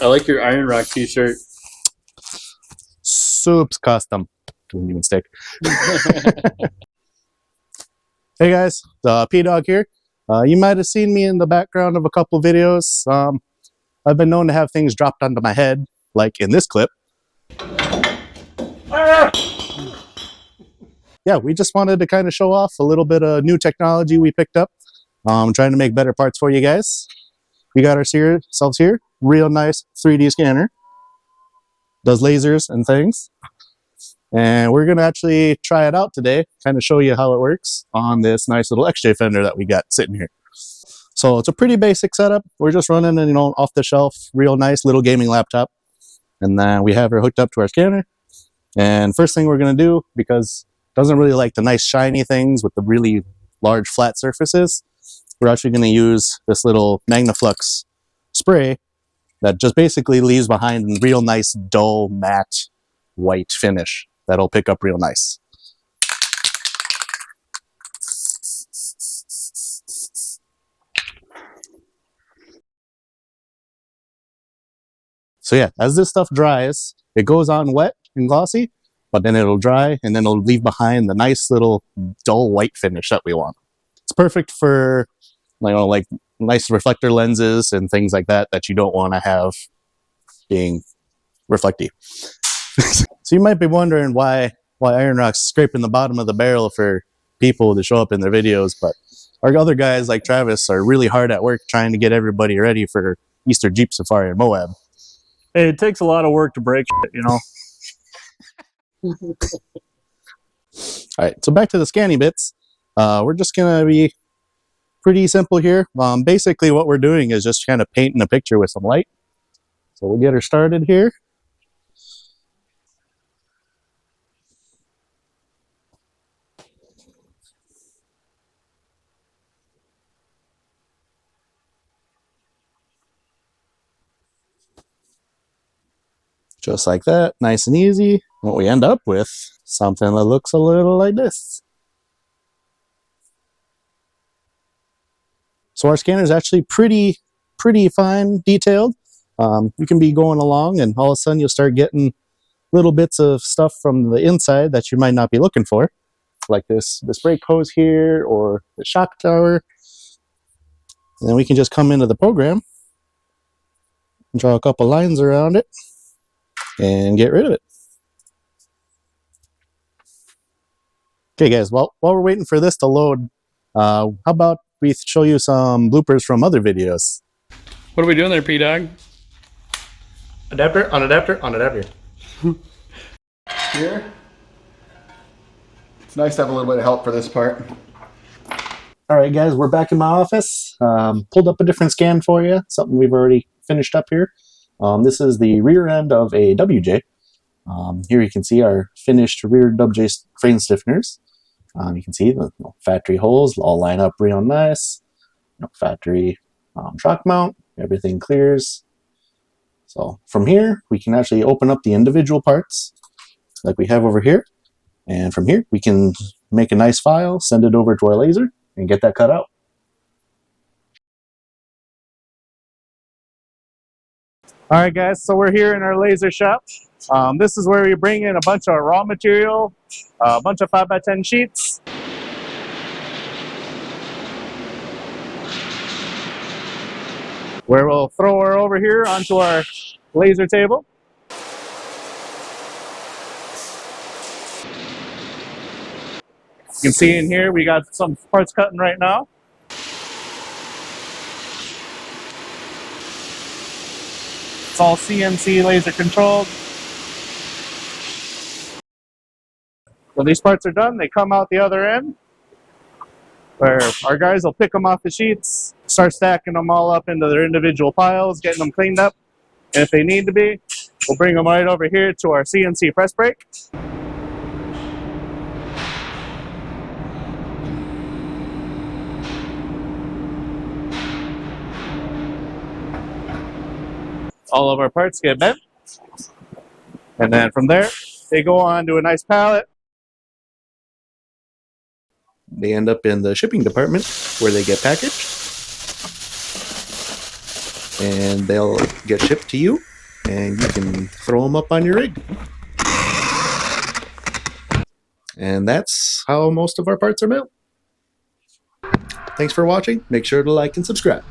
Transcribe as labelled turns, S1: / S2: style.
S1: I like your Iron Rock t-shirt.
S2: Soups custom. Didn't even stick. Hey guys, P-Dog here. You might have seen me in the background of a couple videos. I've been known to have things dropped onto my head, like in this clip. Yeah, we just wanted to kind of show off a little bit of new technology we picked up. Trying to make better parts for you guys. We got ourselves here, real nice 3D scanner. Does lasers and things. And we're gonna actually try it out today, kind of show you how it works on this nice little XJ fender that we got sitting here. So it's a pretty basic setup. We're just running an, off the shelf, real nice little gaming laptop. And then we have her hooked up to our scanner. And first thing we're gonna do, because it doesn't really like the nice shiny things with the really large flat surfaces, we're actually gonna use this little Magnaflux spray that just basically leaves behind a real nice dull matte white finish that'll pick up real nice. So yeah, as this stuff dries, it goes on wet and glossy, but then it'll dry and then it'll leave behind the nice little dull white finish that we want. It's perfect for, like nice reflector lenses and things like that that you don't want to have being reflecty. So you might be wondering why Iron Rock's scraping the bottom of the barrel for people to show up in their videos, but our other guys like Travis are really hard at work trying to get everybody ready for Easter Jeep Safari in Moab.
S3: Hey, it takes a lot of work to break shit, you know.
S2: All right, so back to the scanning bits. We're just gonna be pretty simple here. Basically what we're doing is just kind of painting a picture with some light. So we'll get her started here. Just like that, nice and easy. What we end up with, something that looks a little like this. So our scanner is actually pretty fine detailed. You can be going along and all of a sudden you'll start getting little bits of stuff from the inside that you might not be looking for, like this brake hose here or the shock tower. And then we can just come into the program and draw a couple lines around it and get rid of it. Okay guys, well, while we're waiting for this to load, how about we show you some bloopers from other videos.
S1: What are we doing there, P-Dog?
S2: Adapter, on adapter, on adapter.
S4: Here. It's nice to have a little bit of help for this part.
S2: All right guys, we're back in my office. Pulled up a different scan for you, something we've already finished up here. This is the rear end of a WJ. Here you can see our finished rear WJ frame stiffeners. You can see the factory holes all line up real nice. Factory shock mount, everything clears. So from here, we can actually open up the individual parts like we have over here. And from here, we can make a nice file, send it over to our laser, and get that cut out. All right, guys, so we're here in our laser shop. This is where we bring in a bunch of raw material, a bunch of 5x10 sheets. Where we'll throw her over here onto our laser table. You can see in here we got some parts cutting right now. It's all CNC laser controlled. When these parts are done, they come out the other end, where our guys will pick them off the sheets, start stacking them all up into their individual piles, getting them cleaned up. And if they need to be, we'll bring them right over here to our CNC press brake. All of our parts get bent. And then from there, they go on to a nice pallet. They end up in the shipping department where they get packaged. and they'll get shipped to you, and you can throw them up on your rig. And that's how most of our parts are built. Thanks for watching. Make sure to like and subscribe.